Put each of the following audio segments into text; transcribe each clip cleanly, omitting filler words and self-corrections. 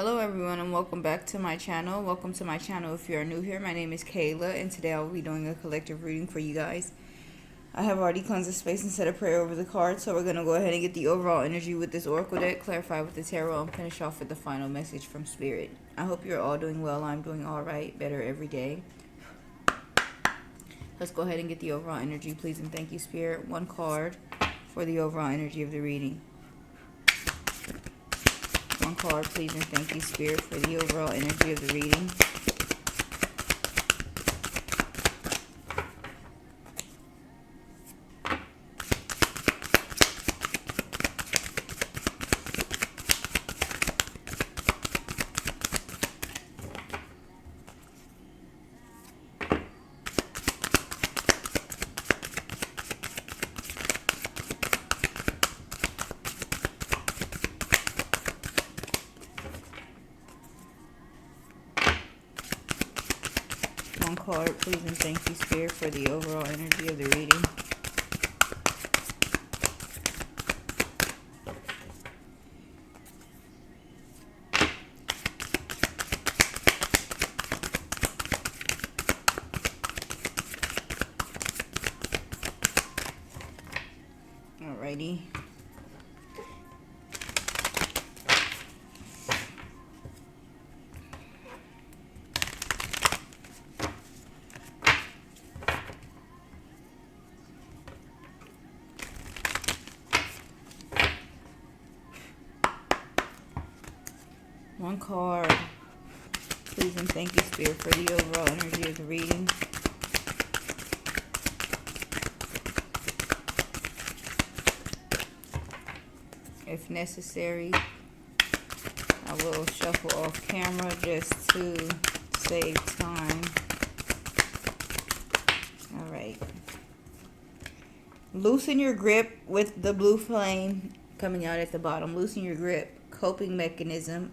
Hello everyone and welcome back to my channel. Welcome to my channel if you are new here. My name is Kayla and today I will be doing a collective reading for you guys. I have already cleansed the space and said a prayer over the cards, so we're going to go ahead and get the overall energy with this oracle deck, clarify with the tarot, and finish off with the final message from Spirit. I hope you're all doing well. I'm doing alright, better every day. Let's go ahead and get the overall energy, please and thank you, Spirit. One card for the overall energy of the reading. One card, please and thank you, Spirit, for the overall energy of the reading. One card, please and thank you, Spirit, for the overall energy of the reading. Alrighty. One card, please and thank you, Spirit, for the overall energy of the reading. If necessary, I will shuffle off camera just to save time. Alright. Loosen your grip with the blue flame coming out at the bottom. Loosen your grip. Coping mechanism,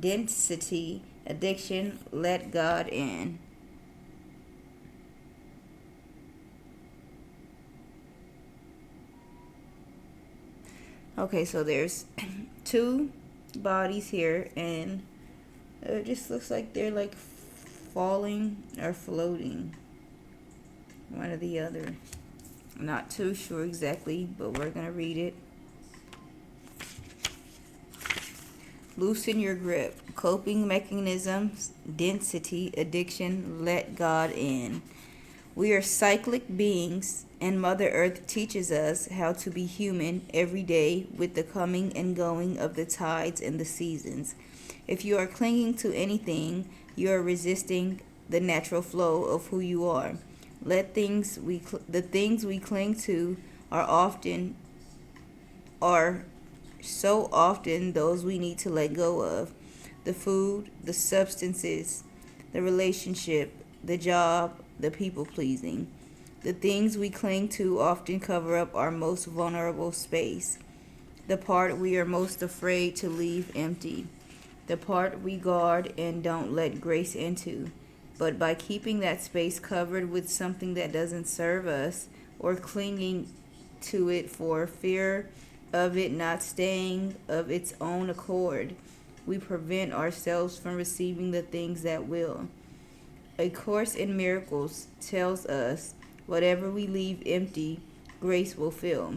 density, addiction, let God in. Okay, so there's two bodies here, and it just looks like they're like falling or floating. One or the other. I'm not too sure exactly, but we're going to read it. Loosen your grip. Coping mechanisms, density, addiction, let God in. We are cyclic beings, and Mother Earth teaches us how to be human every day with the coming and going of the tides and the seasons. If you are clinging to anything, you are resisting the natural flow of who you are. The things we cling to are so often those we need to let go of. The food, the substances, the relationship, the job, the people pleasing. The things we cling to often cover up our most vulnerable space. The part we are most afraid to leave empty. The part we guard and don't let grace into. But by keeping that space covered with something that doesn't serve us, or clinging to it for fear of it not staying of its own accord, we prevent ourselves from receiving the things that will. A Course in Miracles tells us, whatever we leave empty, grace will fill.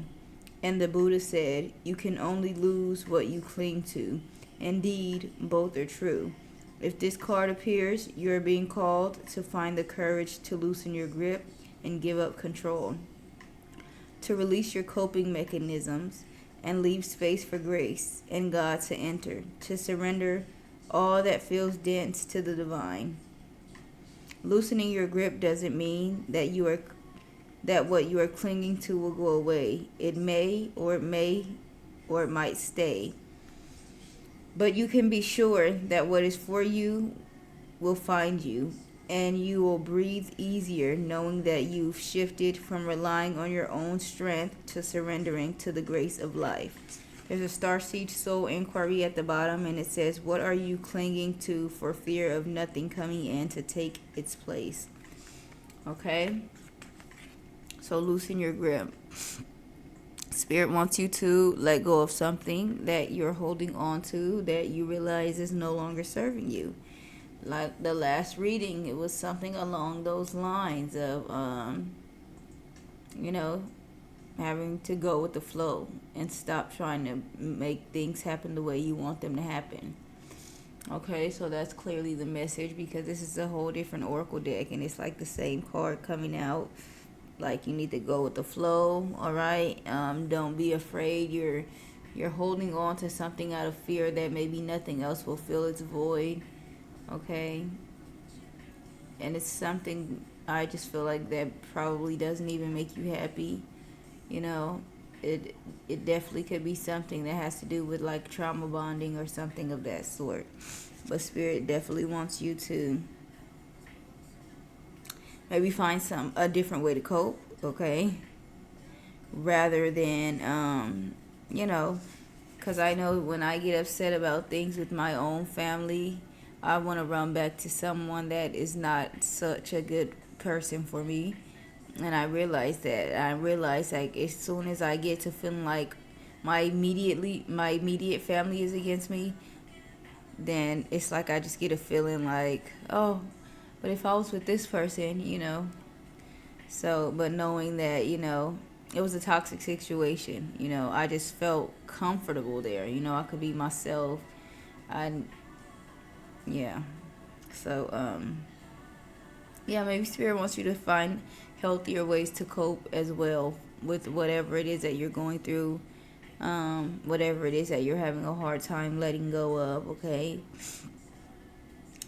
And the Buddha said, you can only lose what you cling to. Indeed, both are true. If this card appears, you are being called to find the courage to loosen your grip and give up control. To release your coping mechanisms and leave space for grace and God to enter. To surrender all that feels dense to the divine. Loosening your grip doesn't mean that what you are clinging to will go away. It might stay. But you can be sure that what is for you will find you, and you will breathe easier knowing that you've shifted from relying on your own strength to surrendering to the grace of life. There's a Starseed Soul inquiry at the bottom, and it says, what are you clinging to for fear of nothing coming in to take its place? Okay? So loosen your grip. Spirit wants you to let go of something that you're holding on to that you realize is no longer serving you. Like the last reading, it was something along those lines of, you know, having to go with the flow and stop trying to make things happen the way you want them to happen. Okay, so that's clearly the message, because this is a whole different oracle deck and it's like the same card coming out. Like, you need to go with the flow. All right, don't be afraid. You're holding on to something out of fear that maybe nothing else will fill its void. Okay, and it's something, I just feel like, that probably doesn't even make you happy. You know, it definitely could be something that has to do with like trauma bonding or something of that sort. But Spirit definitely wants you to maybe find a different way to cope, okay? Rather than you know, because I know when I get upset about things with my own family, I want to run back to someone that is not such a good person for me. And I realize that. I realize, like, as soon as I get to feeling like my immediate family is against me, then it's like I just get a feeling like, oh, but if I was with this person, you know. So, but knowing that, you know, it was a toxic situation, you know, I just felt comfortable there. You know, I could be myself. I, yeah. So, yeah, maybe Spirit wants you to find healthier ways to cope as well with whatever it is that you're going through, whatever it is that you're having a hard time letting go of, okay?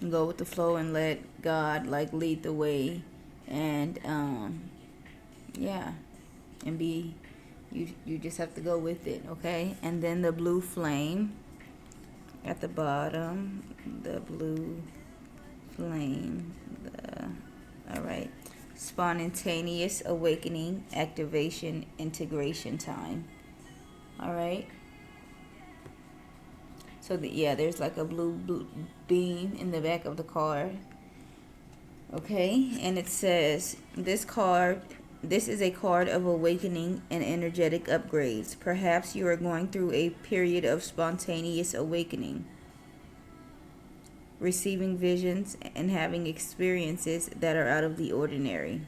Go with the flow and let God, like, lead the way. And, yeah, and you just have to go with it, okay? And then the blue flame at the bottom, the blue flame, all right, spontaneous awakening, activation, integration time. All right, so yeah, there's like a blue beam in the back of the card. Okay, and it says this is a card of awakening and energetic upgrades. Perhaps you are going through a period of spontaneous awakening, receiving visions and having experiences that are out of the ordinary.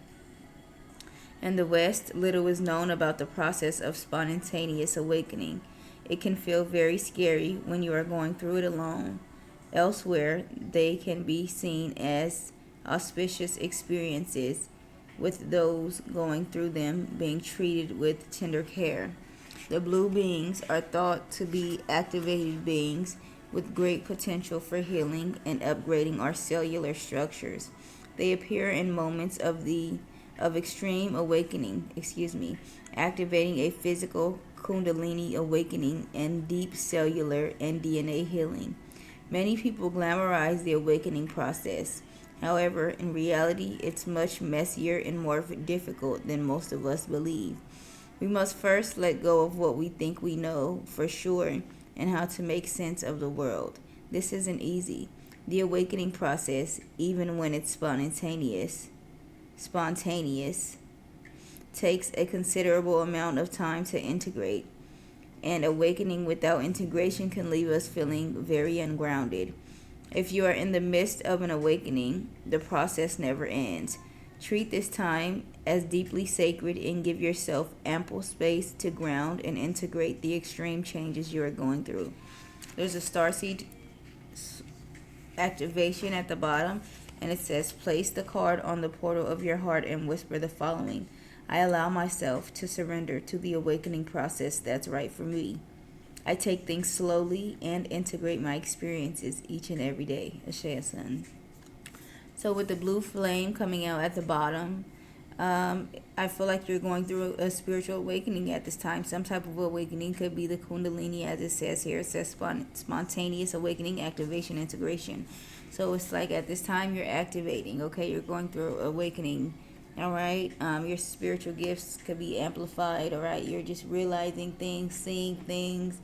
In the West, little is known about the process of spontaneous awakening. It can feel very scary when you are going through it alone. Elsewhere, they can be seen as auspicious experiences, with those going through them being treated with tender care. The blue beings are thought to be activated beings with great potential for healing and upgrading our cellular structures. They appear in moments of extreme awakening, activating a physical kundalini awakening and deep cellular and DNA healing. Many people glamorize the awakening process. However, in reality, it's much messier and more difficult than most of us believe. We must first let go of what we think we know for sure and how to make sense of the world. This isn't easy. The awakening process, even when it's spontaneous, takes a considerable amount of time to integrate, and awakening without integration can leave us feeling very ungrounded. If you are in the midst of an awakening, the process never ends. Treat this time as deeply sacred and give yourself ample space to ground and integrate the extreme changes you are going through. There's a starseed activation at the bottom, and it says, place the card on the portal of your heart and whisper the following: I allow myself to surrender to the awakening process that's right for me. I take things slowly and integrate my experiences each and every day. Ashe Sun. So with the blue flame coming out at the bottom, I feel like you're going through a spiritual awakening at this time. Some type of awakening could be the Kundalini, as it says here. It says spontaneous awakening, activation, integration. So it's like at this time you're activating, okay? You're going through awakening, all right? Your spiritual gifts could be amplified, all right? You're just realizing things, seeing things,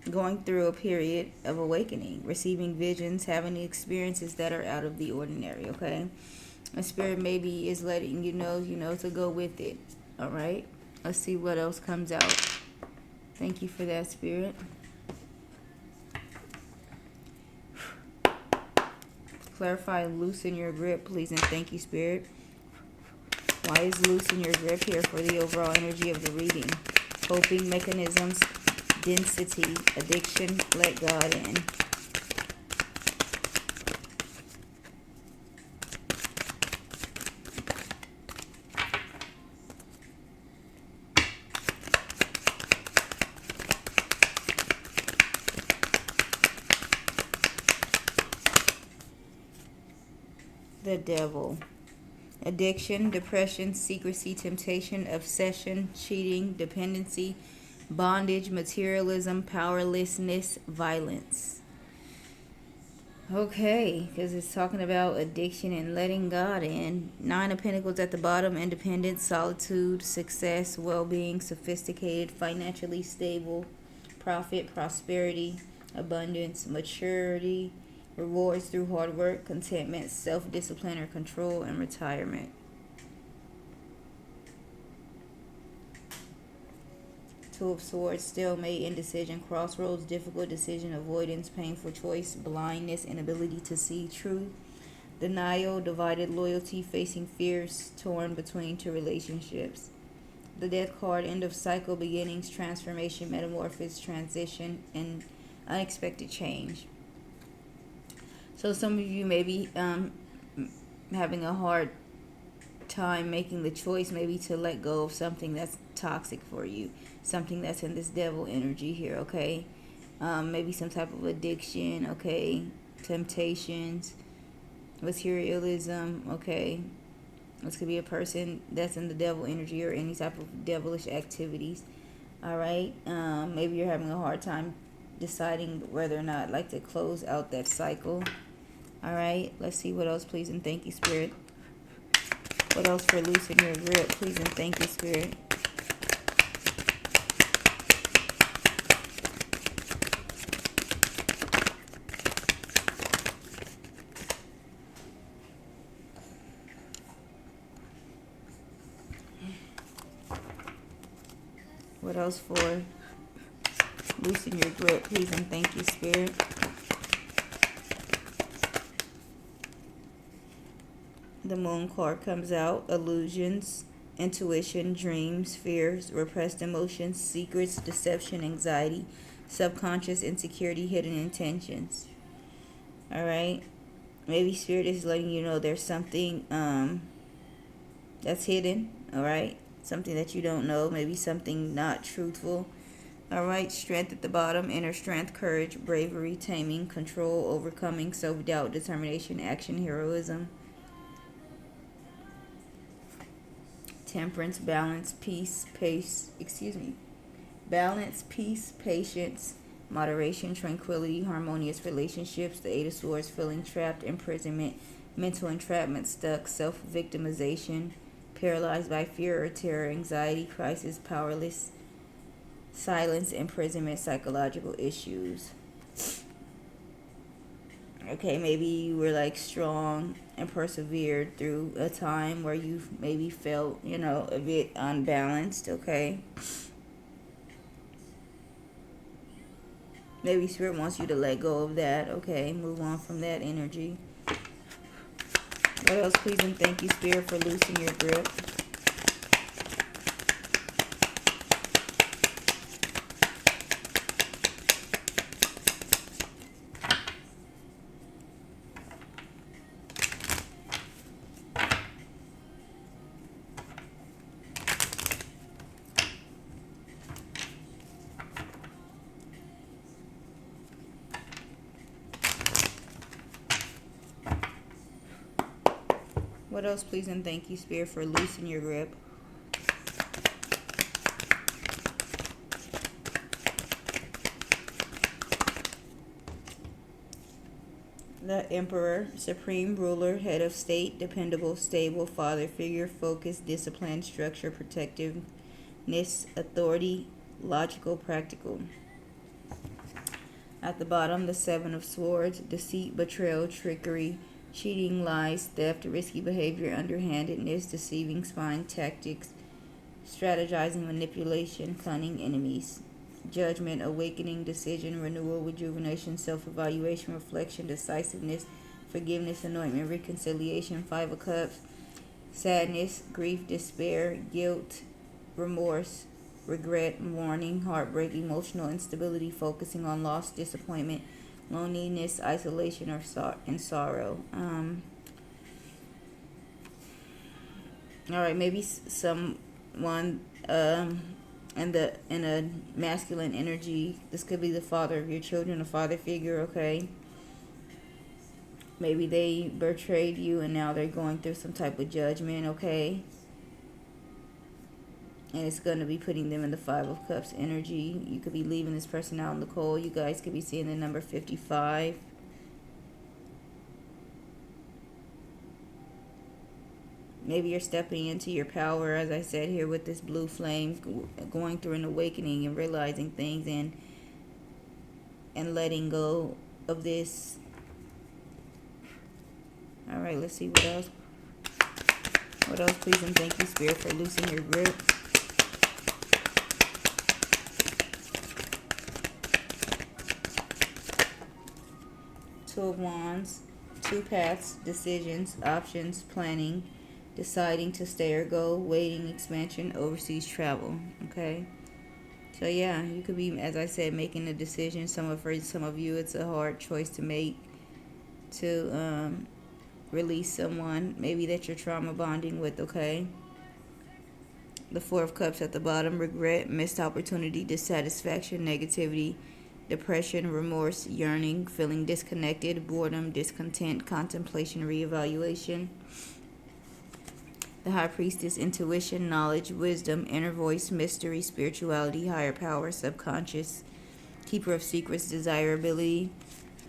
going through a period of awakening, receiving visions, having experiences that are out of the ordinary, okay? A spirit maybe is letting you know, to go with it. All right. Let's see what else comes out. Thank you for that, spirit. Clarify, loosen your grip, please, and thank you, spirit. Why is loosen your grip here for the overall energy of the reading? Coping mechanisms, density, addiction, let God in. The devil. Addiction, depression, secrecy, temptation, obsession, cheating, dependency, bondage, materialism, powerlessness, violence. Okay, because it's talking about addiction and letting God in. Nine of Pentacles at the bottom, independence, solitude, success, well-being, sophisticated, financially stable, profit, prosperity, abundance, maturity, rewards through hard work, contentment, self-discipline or control, and retirement. Two of Swords, stalemate, indecision, crossroads, difficult decision, avoidance, painful choice, blindness, inability to see truth, denial, divided loyalty, facing fears, torn between two relationships. The Death card, end of cycle, beginnings, transformation, metamorphosis, transition, and unexpected change. So some of you may be having a hard time making the choice maybe to let go of something that's toxic for you, something that's in this devil energy here, okay? Maybe some type of addiction, okay? Temptations, materialism, okay? This could be a person that's in the devil energy or any type of devilish activities, all right? Maybe you're having a hard time deciding whether or not like to close out that cycle. All right, let's see what else, please, and thank you, spirit. What else for loosen your grip, please, and thank you, spirit. What else for loosen your grip, please, and thank you, spirit. The Moon card comes out. Illusions, intuition, dreams, fears, repressed emotions, secrets, deception, anxiety, subconscious, insecurity, hidden intentions. All right. Maybe spirit is letting you know there's something that's hidden. All right. Something that you don't know. Maybe something not truthful. All right. Strength at the bottom. Inner strength, courage, bravery, taming, control, overcoming, self-doubt, determination, action, heroism. Temperance, balance, peace, balance, peace, patience, moderation, tranquility, harmonious relationships. The Eight of Swords, feeling trapped, imprisonment, mental entrapment, stuck, self-victimization, paralyzed by fear or terror, anxiety, crisis, powerless, silence, imprisonment, psychological issues. Okay, maybe you were like strong and persevered through a time where you maybe felt, a bit unbalanced, okay? Maybe spirit wants you to let go of that, okay? Move on from that energy. What else, please, and thank you, spirit, for loosening your grip. What else, please, and thank you, spirit, for loosening your grip. The Emperor, supreme ruler, head of state, dependable, stable, father figure, focus, discipline, structure, protectiveness, authority, logical, practical. At the bottom, the Seven of Swords, deceit, betrayal, trickery, cheating, lies, theft, risky behavior, underhandedness, deceiving, spying tactics, strategizing, manipulation, cunning, enemies. Judgment, awakening, decision, renewal, rejuvenation, self evaluation, reflection, decisiveness, forgiveness, anointment, reconciliation, Five of Cups, sadness, grief, despair, guilt, remorse, regret, mourning, heartbreak, emotional instability, focusing on loss, disappointment, loneliness, isolation, and sorrow. All right, maybe someone in a masculine energy. This could be the father of your children, a father figure. Okay, maybe they betrayed you and now they're going through some type of judgment. Okay, and it's going to be putting them in the Five of Cups energy. You could be leaving this person out in the cold. You guys could be seeing the number 55. Maybe you're stepping into your power, as I said here, with this blue flame, going through an awakening and realizing things and letting go of this. All right, let's see what else. What else, please and thank you, Spirit, for loosening your grip. Two of Wands, two paths, decisions, options, planning, deciding to stay or go, waiting, expansion, overseas travel. Okay, so yeah, you could be, as I said, making a decision. For some of you, it's a hard choice to make, to release someone maybe that you're trauma bonding with. Okay, the Four of Cups at the bottom, regret, missed opportunity, dissatisfaction, negativity, depression, remorse, yearning, feeling disconnected, boredom, discontent, contemplation, reevaluation. The High Priestess, intuition, knowledge, wisdom, inner voice, mystery, spirituality, higher power, subconscious. Keeper of secrets, desirability.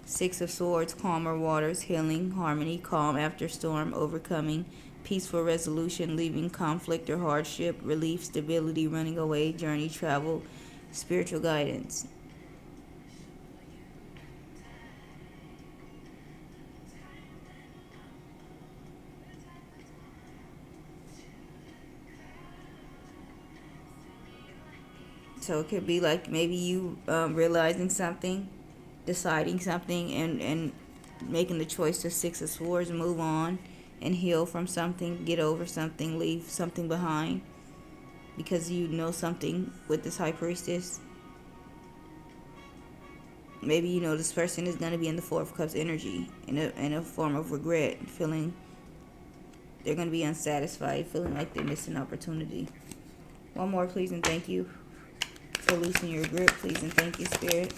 Six of Swords, calmer waters, healing, harmony, calm after storm, overcoming, peaceful resolution, leaving conflict or hardship, relief, stability, running away, journey, travel, spiritual guidance. So it could be like maybe you realizing something, deciding something, and making the choice to Six of Swords, move on and heal from something, get over something, leave something behind because you know something with this High Priestess. Maybe you know this person is going to be in the Four of Cups energy in a form of regret, feeling they're going to be unsatisfied, feeling like they're missing opportunity. One more, please, and thank you for loosening your grip, please, and thank you, Spirit.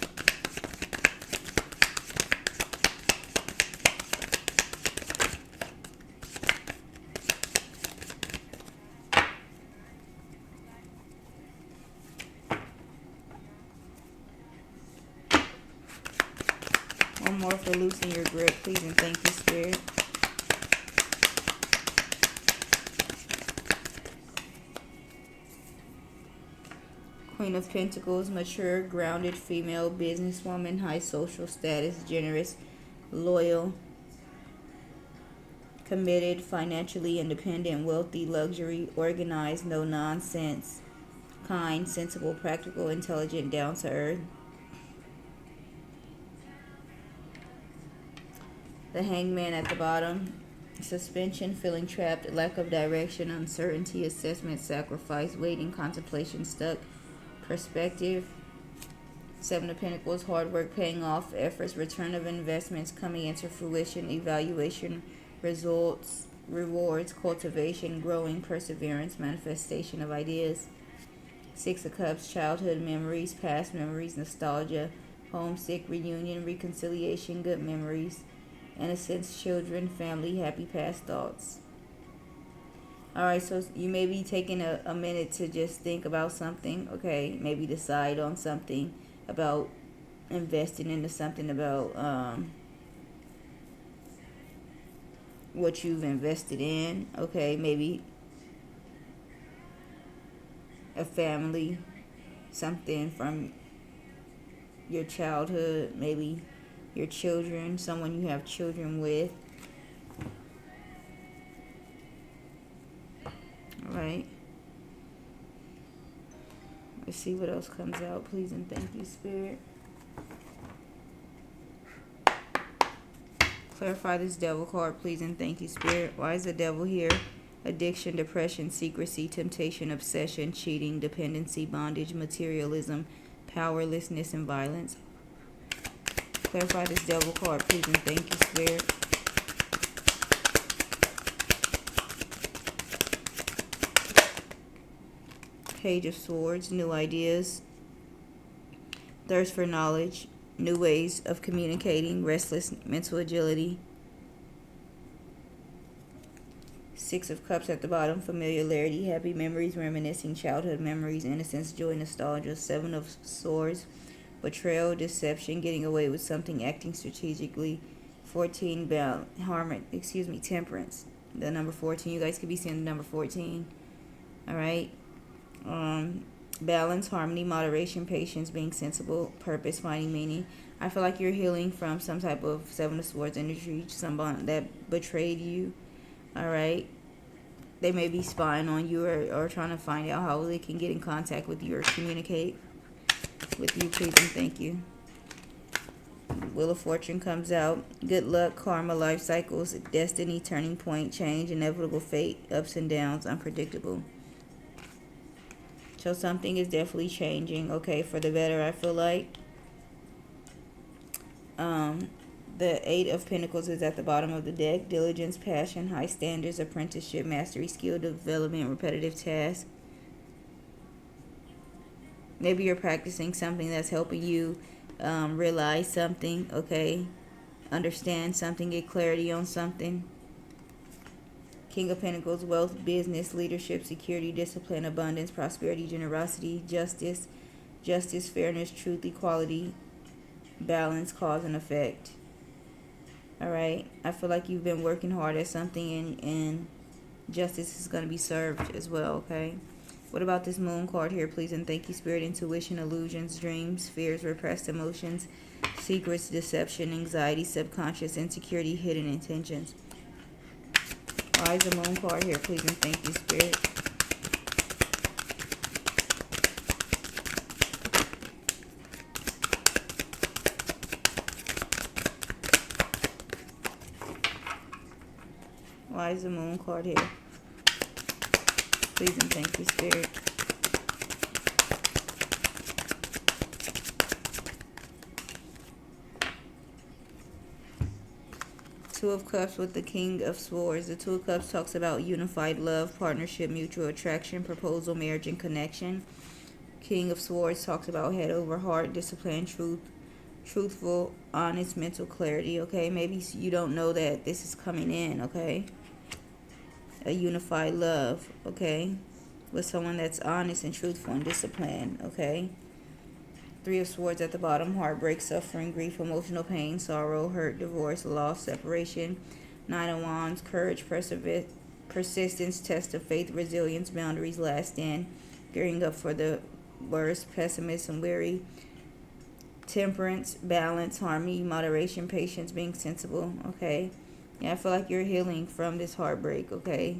One more for loosening your grip, please, and thank you, Spirit. Queen of Pentacles, mature, grounded female, businesswoman, high social status, generous, loyal, committed, financially independent, wealthy, luxury, organized, no nonsense, kind, sensible, practical, intelligent, down to earth. The Hangman at the bottom, suspension, feeling trapped, lack of direction, uncertainty, assessment, sacrifice, waiting, contemplation, stuck, perspective. Seven of Pentacles, hard work paying off, efforts, return of investments coming into fruition, evaluation, results, rewards, cultivation, growing, perseverance, manifestation of ideas. Six of Cups, childhood memories, past memories, nostalgia, homesick, reunion, reconciliation, good memories, innocence, children, family, happy past thoughts. Alright, so you may be taking a minute to just think about something, okay? Maybe decide on something about investing into something, about what you've invested in, okay? Maybe a family, something from your childhood, maybe your children, someone you have children with. see what else comes out. Please and thank you, Spirit. Clarify this devil card, please and thank you, Spirit. Why is the devil here? Addiction, depression, secrecy, temptation, obsession, cheating, dependency, bondage, materialism, powerlessness, and violence. Clarify this devil card, please and thank you, Spirit. Page of Swords, new ideas, thirst for knowledge, new ways of communicating, restless mental agility. Six of Cups at the bottom, familiarity, happy memories, reminiscing childhood memories, innocence, joy, nostalgia. Seven of Swords, betrayal, deception, getting away with something, acting strategically. 14, temperance. The number 14, you guys could be seeing the number 14. All right. Balance, harmony, moderation, patience, being sensible, purpose, finding meaning. I feel like you're healing from some type of Seven of Swords energy, someone that betrayed you. All right. They may be spying on you or trying to find out how they can get in contact with you or communicate with you. Please and thank you. Wheel of Fortune comes out. Good luck, karma, life cycles, destiny, turning point, change, inevitable fate, ups and downs, unpredictable. So something is definitely changing, okay, for the better, I feel like. The Eight of Pentacles is at the bottom of the deck. Diligence, passion, high standards, apprenticeship, mastery, skill development, repetitive tasks. Maybe you're practicing something that's helping you realize something, okay? Understand something, get clarity on something. King of Pentacles, wealth, business, leadership, security, discipline, abundance, prosperity, generosity, justice, fairness, truth, equality, balance, cause and effect. All right. I feel like you've been working hard at something and justice is going to be served as well, okay? What about this Moon card here, please? And thank you, Spirit. Intuition, illusions, dreams, fears, repressed emotions, secrets, deception, anxiety, subconscious, insecurity, hidden intentions. Why is the Moon card here, please? And thank you, Spirit. Why is the Moon card here? Please and thank you, Spirit. Two of Cups with the King of Swords. The Two of Cups talks about unified love, partnership, mutual attraction, proposal, marriage, and connection. King of Swords talks about head over heart, discipline, truthful, honest, mental clarity, okay? Maybe you don't know that this is coming in, okay? A unified love, okay? With someone that's honest and truthful and disciplined, okay? Three of Swords at the bottom, heartbreak, suffering, grief, emotional pain, sorrow, hurt, divorce, loss, separation. Nine of Wands, courage, persistence, test of faith, resilience, boundaries, last stand, gearing up for the worst, pessimism, weary, temperance, balance, harmony, moderation, patience, being sensible, okay? Yeah, I feel like you're healing from this heartbreak, okay?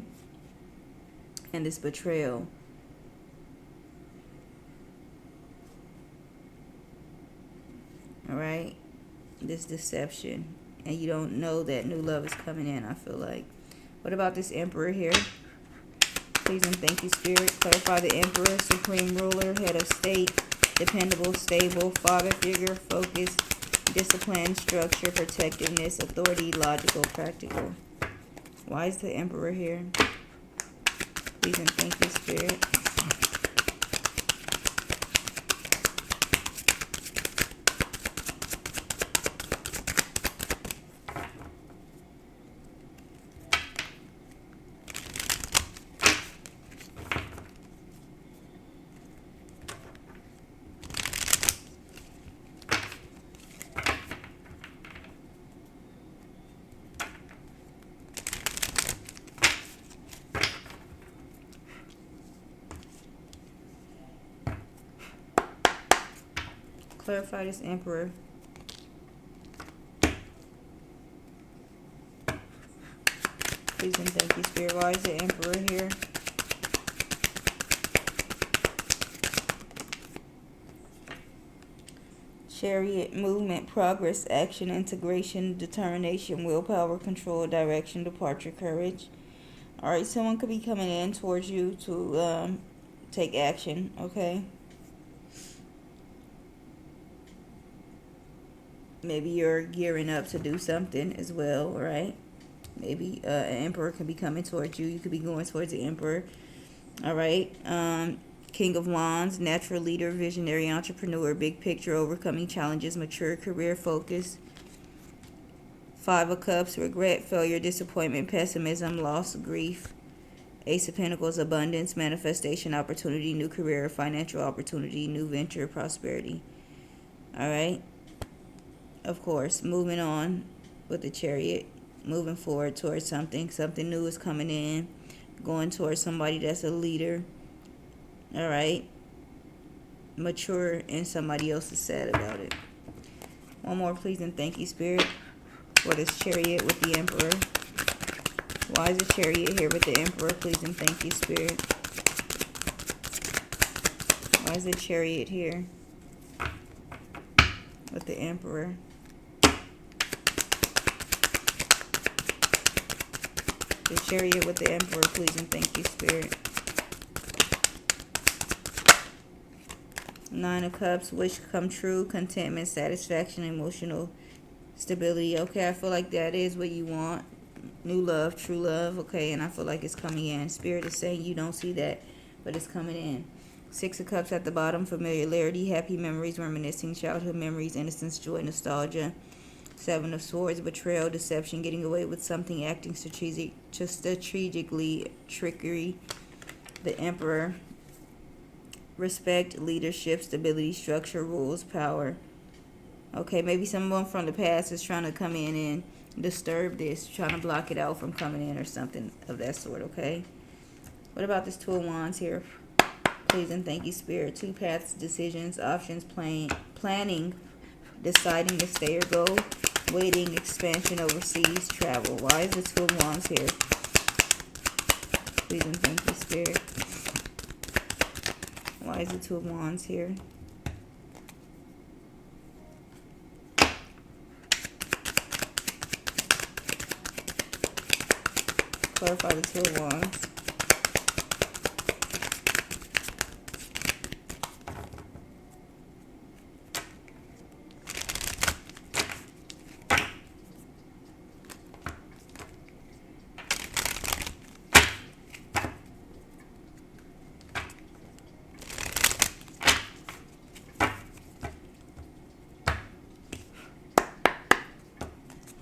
And this betrayal. All right? This deception. And you don't know that new love is coming in, I feel like. What about this Emperor here? Please and thank you, Spirit. Clarify the Emperor, supreme ruler, head of state, dependable, stable, father figure, focus, discipline, structure, protectiveness, authority, logical, practical. Why is the Emperor here? Please and thank you, Spirit. Clarify this Emperor. Please and thank you, Spirit. Why is the Emperor here? Chariot, movement, progress, action, integration, determination, willpower, control, direction, departure, courage. Alright, someone could be coming in towards you to take action, okay? Maybe you're gearing up to do something as well, right? Maybe an emperor could be coming towards you. You could be going towards the emperor. All right. King of Wands, natural leader, visionary, entrepreneur, big picture, overcoming challenges, mature, career focus. Five of Cups, regret, failure, disappointment, pessimism, loss, grief. Ace of Pentacles, abundance, manifestation, opportunity, new career, financial opportunity, new venture, prosperity. All right. Of course, moving on with the Chariot, moving forward towards something. Something new is coming in, going towards somebody that's a leader. All right. Mature, and somebody else is sad about it. One more, please, and thank you, Spirit, for this Chariot with the Emperor. Why is the Chariot here with the Emperor? Please and thank you, Spirit. Why is the Chariot here with the Emperor? The Chariot with the Emperor, please and thank you, Spirit. Nine of Cups, wish come true, contentment, satisfaction, emotional stability. Okay, I feel like that is what you want. New love, true love. Okay, and I feel like it's coming in. Spirit is saying you don't see that, but it's coming in. Six of Cups at the bottom, familiarity, happy memories, reminiscing, childhood memories, innocence, joy, nostalgia. Seven of Swords, betrayal, deception, getting away with something, acting strategically, trickery. The Emperor, respect, leadership, stability, structure, rules, power. Okay, maybe someone from the past is trying to come in and disturb this, trying to block it out from coming in or something of that sort, okay? What about this Two of Wands here? Please and thank you, Spirit. Two paths, decisions, options, planning, deciding to stay or go, waiting, expansion, overseas, travel. Why is the Two of Wands here? Please and thank you, Spirit. Why is the Two of Wands here? Clarify the Two of Wands.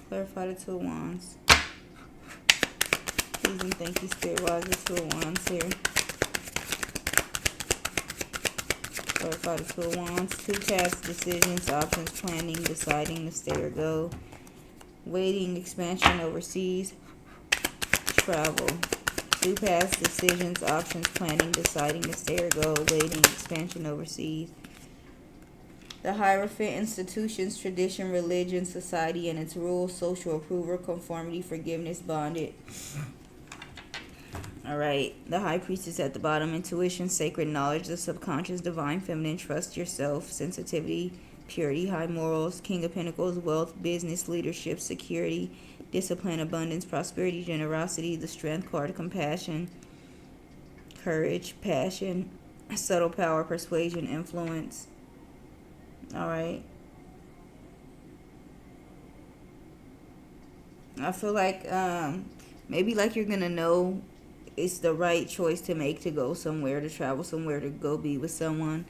Clarify the Two of Wands. Please and thank you, Spirit. Why is the Two of Wands here? Clarify the Two of Wands. Two paths, decisions, options, planning, deciding to stay or go. Waiting, expansion, overseas, travel. Two paths, decisions, options, planning, deciding to stay or go. Waiting, expansion, overseas. The Hierophant, institutions, tradition, religion, society and its rules, social approval, conformity, forgiveness, bondage. Alright, the High Priestess at the bottom, intuition, sacred knowledge, the subconscious, divine feminine, trust yourself, sensitivity, purity, high morals, King of Pentacles, wealth, business, leadership, security, discipline, abundance, prosperity, generosity, the Strength card, compassion, courage, passion, subtle power, persuasion, influence. Alright. I feel like maybe like you're gonna know it's the right choice to make, to go somewhere, to travel somewhere, to go be with someone.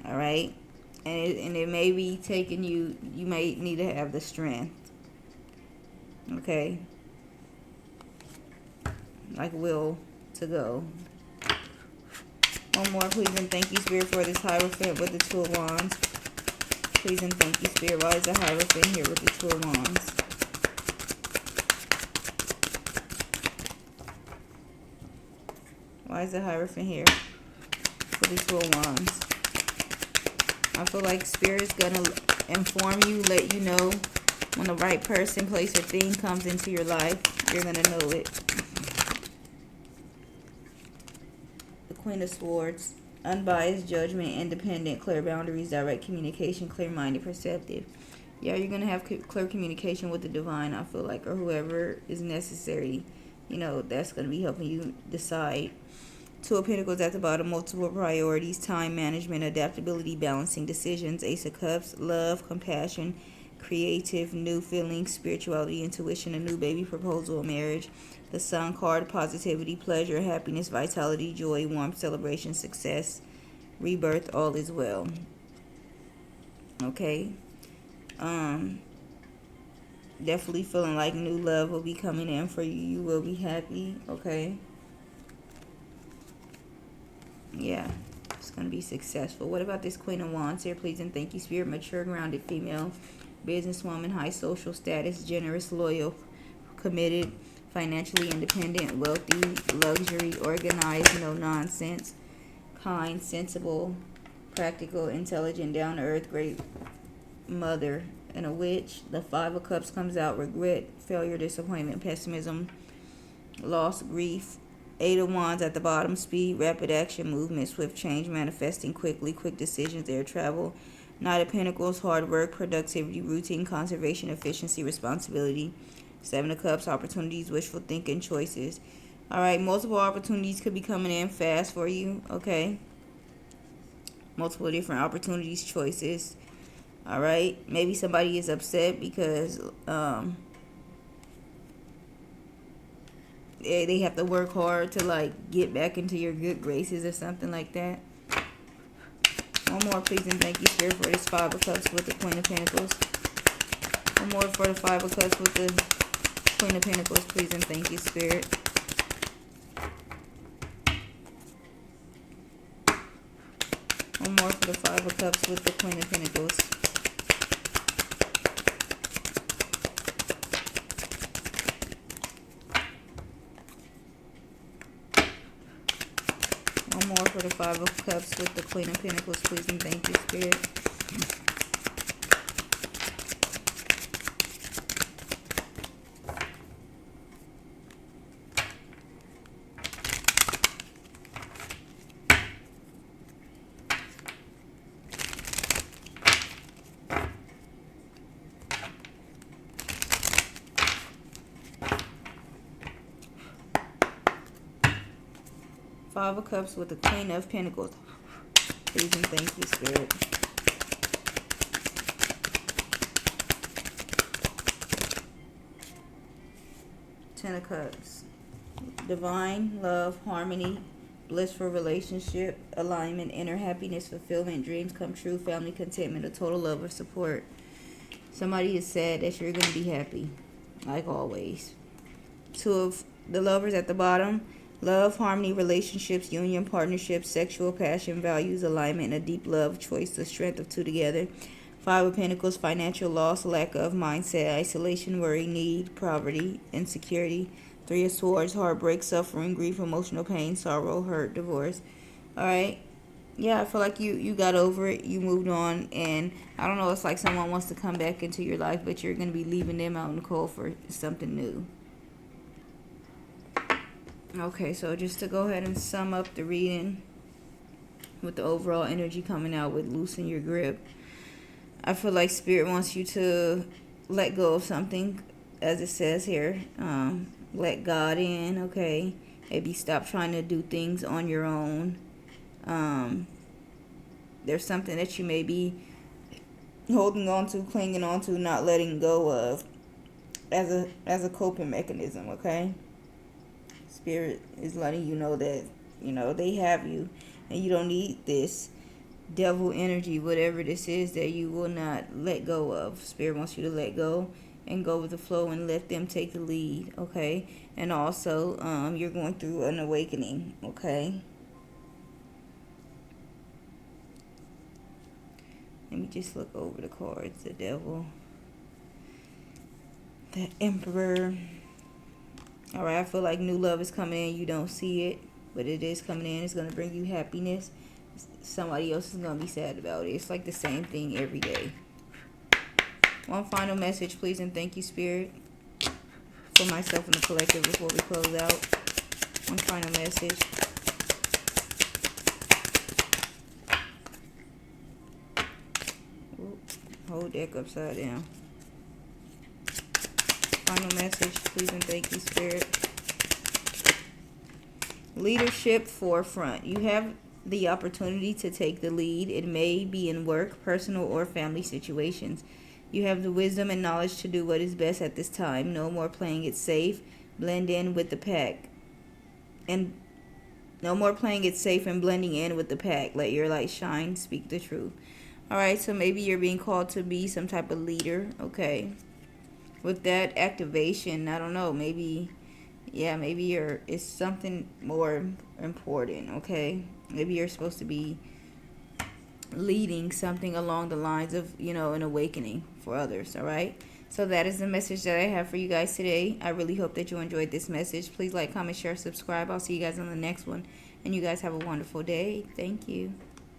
Alright. And it may be taking you may need to have the strength. Okay. Like will to go. One more, please and thank you, Spirit, for this Hierophant with the Two of Wands. Please and thank you, Spirit. Why is the Hierophant here with the Two of Wands? Why is the Hierophant here with the Two of Wands? I feel like Spirit is going to inform you, let you know when the right person, place, or thing comes into your life. You're going to know it. The Queen of Swords. unbiased judgment, independent, clear boundaries, direct communication, clear-minded, perceptive. Yeah, you're going to have clear communication with the divine, I feel like, or whoever is necessary. That's going to be helping you decide. Two of Pentacles at the bottom, multiple priorities, time management, adaptability, balancing decisions. Ace of Cups, love, compassion, creative, new feelings, spirituality, intuition, a new baby, proposal, marriage. The Sun card, positivity, pleasure, happiness, vitality, joy, warmth, celebration, success, rebirth, all is well. Okay. Definitely feeling like new love will be coming in for you. You will be happy. Okay. Yeah, it's going to be successful. What about this Queen of Wands here? Please and thank you, Spirit. Mature, grounded female, businesswoman, high social status, generous, loyal, committed, financially independent, wealthy, luxury, organized, no nonsense, kind, sensible, practical, intelligent, down to earth, great mother, and a witch. The Five of Cups comes out, regret, failure, disappointment, pessimism, loss, grief. Eight of Wands at the bottom, speed, rapid action, movement, swift change, manifesting quickly, quick decisions, air travel. Knight of Pentacles, hard work, productivity, routine, conservation, efficiency, responsibility. Seven of Cups, opportunities, wishful thinking, choices. All right, multiple opportunities could be coming in fast for you, okay? Multiple different opportunities, choices. All right, maybe somebody is upset because they have to work hard to like get back into your good graces or something like that. One more, please, and thank you, Spirit, for this Five of Cups with the Queen of Pentacles. One more for the Five of Cups with the Queen of Pentacles, please, and thank you, Spirit. One more for the Five of Cups with the Queen of Pentacles. One more for the Five of Cups with the Queen of Pentacles, please, and thank you, Spirit. Five of Cups with the Queen of Pentacles. Please and thank you, Spirit. Ten of Cups. Divine love, harmony, blissful relationship, alignment, inner happiness, fulfillment, dreams come true, family contentment, a total love of support. Somebody is sad that you're going to be happy, like always. Two of the Lovers at the bottom. Love, harmony, relationships, union, partnerships, sexual passion, values, alignment, a deep love, choice, the strength of two together. Five of Pentacles, financial loss, lack of mindset, isolation, worry, need, poverty, insecurity. Three of Swords, heartbreak, suffering, grief, emotional pain, sorrow, hurt, divorce. All right. Yeah, I feel like you got over it. You moved on. And I don't know, it's like someone wants to come back into your life, but you're going to be leaving them out in the cold for something new. Okay, so just to go ahead and sum up the reading with the overall energy coming out with loosen your grip. I feel like Spirit wants you to let go of something, as it says here. Let God in, okay? Maybe stop trying to do things on your own. There's something that you may be holding on to, clinging on to, not letting go of as a coping mechanism, okay? Spirit is letting you know that, they have you and you don't need this devil energy, whatever this is that you will not let go of. Spirit wants you to let go and go with the flow and let them take the lead, okay? And also, you're going through an awakening, okay? Let me just look over the cards. The Devil, the Emperor. All right, I feel like new love is coming in. You don't see it, but it is coming in. It's going to bring you happiness. Somebody else is going to be sad about it. It's like the same thing every day. One final message, please, and thank you, Spirit, for myself and the collective before we close out. One final message. Whole deck upside down. Final message, please and thank you, Spirit. Leadership forefront. You have the opportunity to take the lead. It may be in work, personal, or family situations. You have the wisdom and knowledge to do what is best at this time. No more playing it safe. Blend in with the pack. And no more playing it safe and blending in with the pack. Let your light shine. Speak the truth. Alright, so maybe you're being called to be some type of leader. Okay. With that activation, I don't know. Maybe it's something more important. Okay. Maybe you're supposed to be leading something along the lines of, an awakening for others. All right. So that is the message that I have for you guys today. I really hope that you enjoyed this message. Please like, comment, share, subscribe. I'll see you guys on the next one. And you guys have a wonderful day. Thank you.